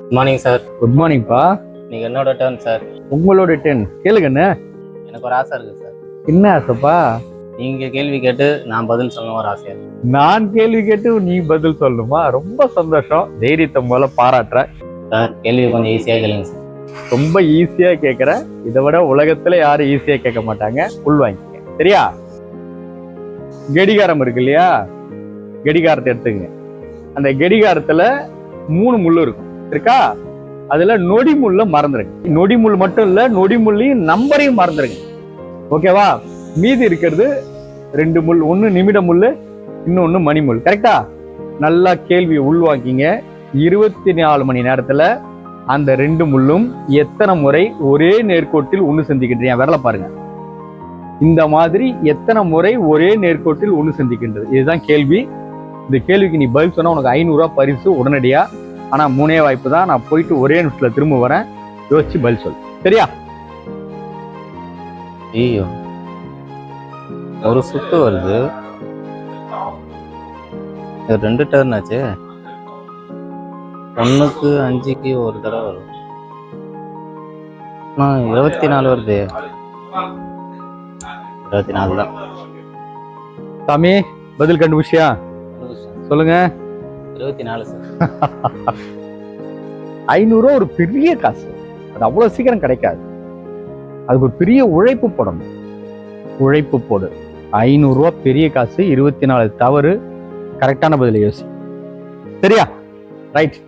Good morning sir. Good மார்னிங்ப்பா. இன்னைக்கு என்னோட turn sir. உங்களோட டென் கேளுங்கண்ணே. எனக்கு ஒரு ஆசை இருக்கு சார். என்ன ஆசைப்பா? நீங்க கேள்வி கேட்டு நான் பதில் சொல்லணும் ஒரு ஆசையா இருக்கு. நான் கேள்வி கேட்டு நீ பதில் சொல்லணுமா? ரொம்ப சந்தோஷம். தைரியத்தை முதல்ல பாராட்டுறேன் சார். கேள்வி கொஞ்சம் ஈஸியாக கேளுங்க சார். ரொம்ப ஈஸியா கேட்கறேன். இதை விட உலகத்துல யாரும் ஈஸியா கேட்க மாட்டாங்க. உள் வாங்கிக்க சரியா? கடிகாரம் இருக்கு இல்லையா? கடிகாரத்தை எடுத்துங்க. அந்த கடிகாரத்துல 3 முள்ளு இருக்கும் இருக்கா? அதுல நொடி முள்ள மறந்துருங்க. நொடி முள் மட்டும் இல்ல, நொடி முள்ளையும் நம்பரையும் மறந்துருங்க. ஓகேவா? மீதி இருக்கிறது 2 முள். ஒன்னு நிமிட முள்ளு, இன்னொன்னு மணி முள். கரெக்டா? நல்லா கேள்வியை உள்வாங்கிங்க. 24 மணி நேரத்துல அந்த 2 முள்ளும் எத்தனை முறை ஒரே நேர்கோட்டில் ஒண்ணு சந்திக்கின்றீங்க? விரல பாருங்க. இந்த மாதிரி எத்தனை முறை ஒரே நேர்கோட்டில் ஒண்ணு சந்திக்கின்றது? இதுதான் கேள்வி. இந்த கேள்விக்கு நீ பதில் சொன்னா உனக்கு 500 ரூபாய் பரிசு உடனடியா. ஆனா 3 வாய்ப்பு தான். நான் போயிட்டு ஒரே நிமிஷத்துல திரும்ப வரேன். யோசிச்சு பதில் சொல் சரியா? ஐயோ, ஒரு சுத்து வருது. 2 டர்ன் ஆச்சு. 1க்கு 5க்கு ஒரு தடவை வரும். 24 வருது. 24 தான். சாமி பதில் கண்டுபிடிச்சியா? சொல்லுங்க. 24 சார். 500 ரூபா ஒரு பெரிய காசு. அது அவ்வளவு சீக்கிரம் கிடைக்காது. அதுக்கு ஒரு பெரிய உழைப்பு போடணும். உழைப்பு போடு. 500 ரூபா பெரிய காசு. 24 தவறு. கரெக்டான பதில யோசி சரியா? ரைட்.